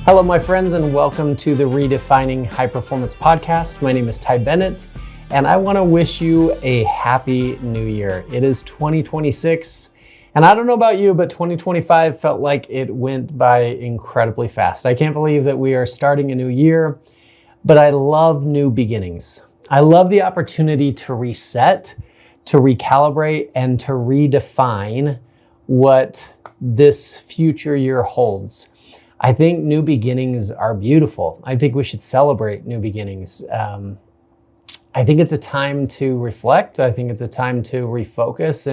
Hello, my friends, and welcome to the Redefining High Performance Podcast. My name is Ty Bennett, and I want to wish you a happy new year. It is 2026, and I don't know about you, but 2025 felt like it went by incredibly fast. I can't believe that we are starting a new year, but I love new beginnings. I love the opportunity to reset, to recalibrate, and to redefine what this future year holds. I think new beginnings are beautiful. I think we should celebrate new beginnings. I think it's a time to reflect. I think it's a time to refocus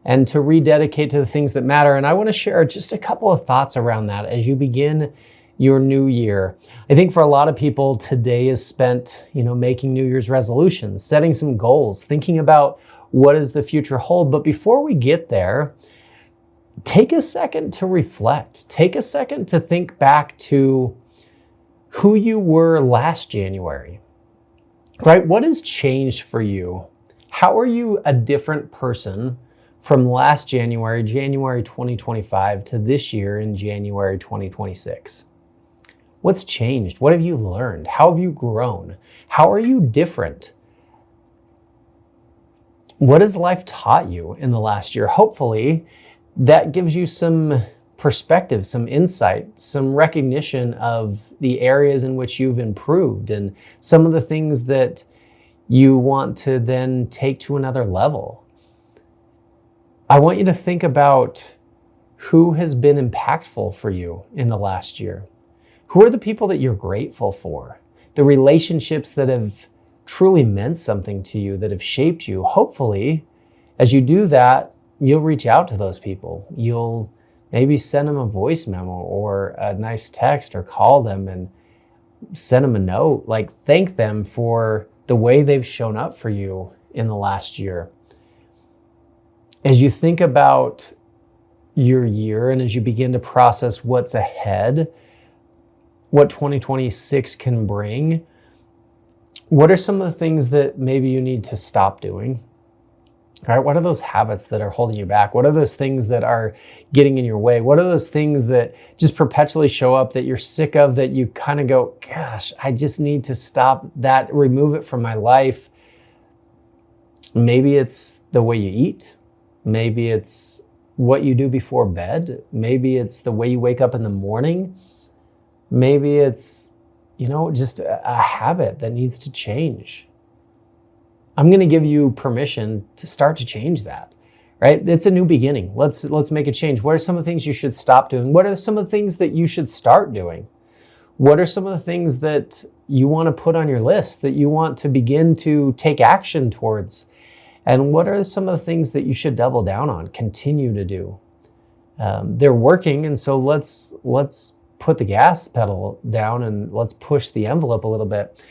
and to rededicate to the things that matter. And I want to share just a couple of thoughts around that as you begin your new year. I think for a lot of people, today is spent, making New Year's resolutions, setting some goals, thinking about what does the future hold. But before we get there, take a second to reflect. Take a second to think back to who you were last January, right? What has changed for you? How are you a different person from last January 2025, to this year in January 2026? What's changed? What have you learned? How have you grown? How are you different? What has life taught you in the last year? Hopefully, that gives you some perspective, some insight, some recognition of the areas in which you've improved and some of the things that you want to then take to another level. I want you to think about who has been impactful for you in the last year. Who are the people that you're grateful for? The relationships that have truly meant something to you, that have shaped you. Hopefully, as you do that, you'll reach out to those people. You'll maybe send them a voice memo or a nice text, or call them and send them a note. Thank them for the way they've shown up for you in the last year. As you think about your year and as you begin to process what's ahead, what 2026 can bring, what are some of the things that maybe you need to stop doing? All right, what are those habits that are holding you back? What are those things that are getting in your way? What are those things that just perpetually show up that you're sick of, that you kind of go, gosh, I just need to stop that, remove it from my life? Maybe it's the way you eat. Maybe it's what you do before bed. Maybe it's the way you wake up in the morning. Maybe it's, just a habit that needs to change. I'm going to give you permission to start to change that, right? It's a new beginning. Let's make a change. What are some of the things you should stop doing? What are some of the things that you should start doing? What are some of the things that you want to put on your list, that you want to begin to take action towards? And what are some of the things that you should double down on, continue to do? They're working, and so let's put the gas pedal down and let's push the envelope a little bit.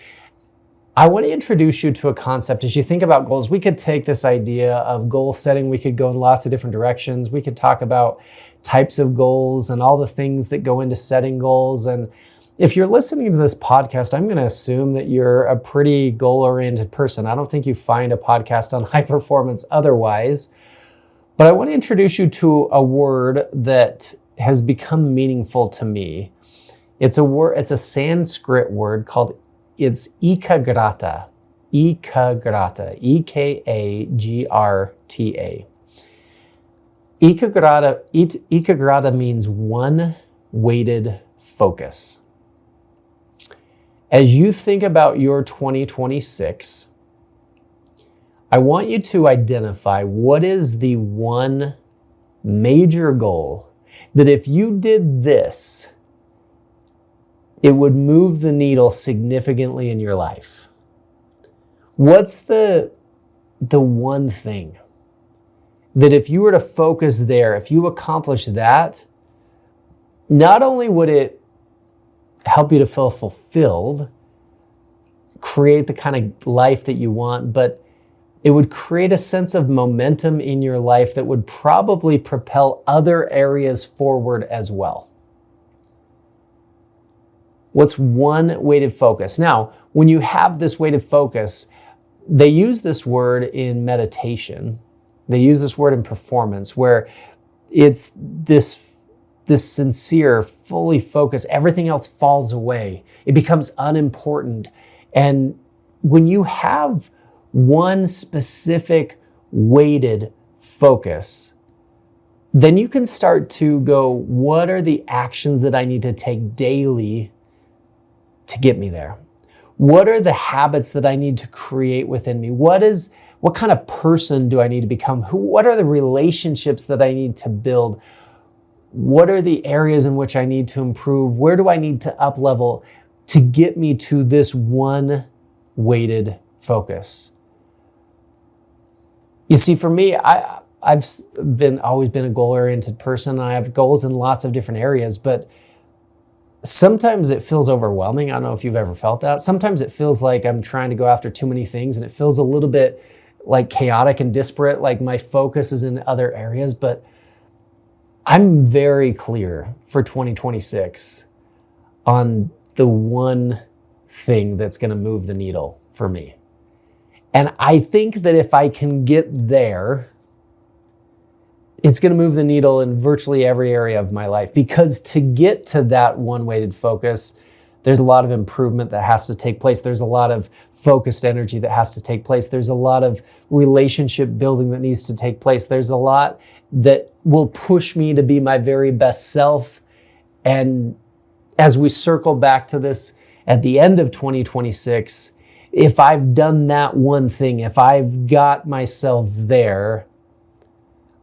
I want to introduce you to a concept. As you think about goals, we could take this idea of goal setting, we could go in lots of different directions. We could talk about types of goals and all the things that go into setting goals. And if you're listening to this podcast, I'm going to assume that you're a pretty goal-oriented person. I don't think you find a podcast on high performance otherwise. But I want to introduce you to a word that has become meaningful to me. It's a Sanskrit word called Ekagrata. Ekagrata. E-K-A-G-R-T-A. Ekagrata means one weighted focus. As you think about your 2026, I want you to identify what is the one major goal that if you did this, it would move the needle significantly in your life. What's the one thing that if you were to focus there, if you accomplish that, not only would it help you to feel fulfilled, create the kind of life that you want, but it would create a sense of momentum in your life that would probably propel other areas forward as well. What's one weighted focus? Now, when you have this weighted focus, they use this word in meditation. They use this word in performance, where it's this this sincere, fully focused, everything else falls away. It becomes unimportant. And when you have one specific weighted focus, then you can start to go, what are the actions that I need to take daily to get me there? What are the habits that I need to create within me? What kind of person do I need to become? What are the relationships that I need to build? What are the areas in which I need to improve? Where do I need to up level to get me to this one weighted focus? You see, for me, I've always been a goal-oriented person. I have goals in lots of different areas, but sometimes it feels overwhelming. I don't know if you've ever felt that. Sometimes it feels like I'm trying to go after too many things, and it feels a little bit like chaotic and disparate, like my focus is in other areas. But I'm very clear for 2026 on the one thing that's going to move the needle for me. And I think that if I can get there, it's going to move the needle in virtually every area of my life. Because to get to that one-weighted focus, there's a lot of improvement that has to take place. There's a lot of focused energy that has to take place. There's a lot of relationship building that needs to take place. There's a lot that will push me to be my very best self. And as we circle back to this at the end of 2026, if I've done that one thing, if I've got myself there,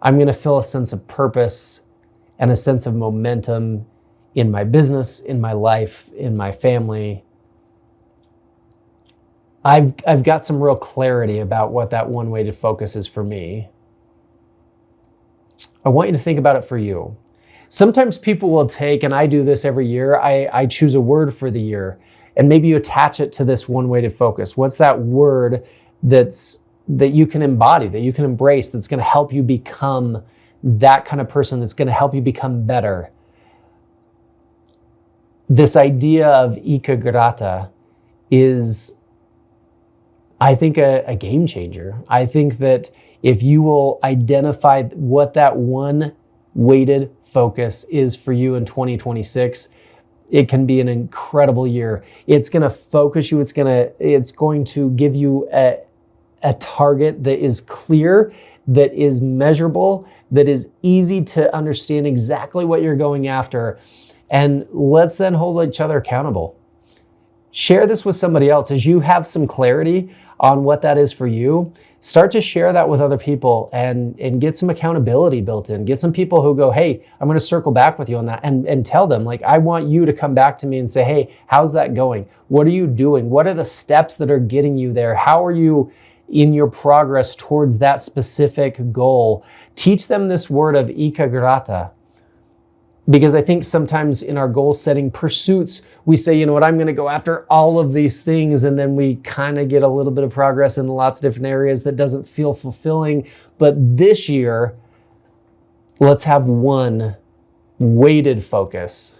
I'm going to feel a sense of purpose and a sense of momentum in my business, in my life, in my family. I've got some real clarity about what that one-weighted focus is for me. I want you to think about it for you. Sometimes people will take, and I do this every year, I choose a word for the year, and maybe you attach it to this one-weighted focus. What's that word that you can embody, that you can embrace, that's going to help you become that kind of person, that's going to help you become better? This idea of Ekagrata is, I think, a game changer. I think that if you will identify what that one weighted focus is for you in 2026, it can be an incredible year. It's going to focus you. It's going to give you a target that is clear, that is measurable, that is easy to understand exactly what you're going after. And let's then hold each other accountable. Share this with somebody else. As you have some clarity on what that is for you, start to share that with other people and get some accountability built in. Get some people who go, hey, I'm going to circle back with you on that, and tell them, like, I want you to come back to me and say, hey, how's that going? What are you doing? What are the steps that are getting you there? How are you in your progress towards that specific goal? Teach them this word of Ekagrata. Because I think sometimes in our goal setting pursuits, we say, you know what, I'm going to go after all of these things. And then we kind of get a little bit of progress in lots of different areas that doesn't feel fulfilling. But this year, let's have one weighted focus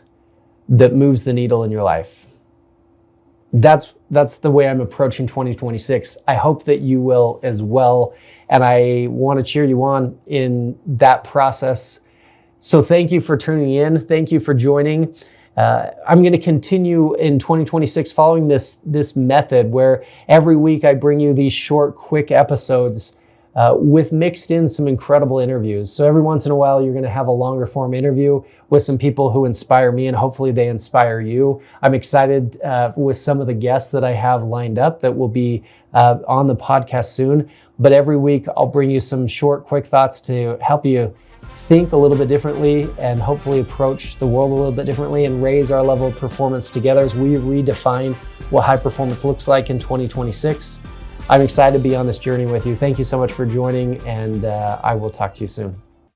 that moves the needle in your life. That's the way I'm approaching 2026. I hope that you will as well. And I want to cheer you on in that process. So thank you for tuning in. Thank you for joining. I'm going to continue in 2026 following this method where every week I bring you these short, quick episodes with mixed in some incredible interviews. So every once in a while, you're going to have a longer form interview with some people who inspire me, and hopefully they inspire you. I'm excited with some of the guests that I have lined up that will be on the podcast soon. But every week I'll bring you some short, quick thoughts to help you think a little bit differently and hopefully approach the world a little bit differently and raise our level of performance together as we redefine what high performance looks like in 2026. I'm excited to be on this journey with you. Thank you so much for joining, and I will talk to you soon.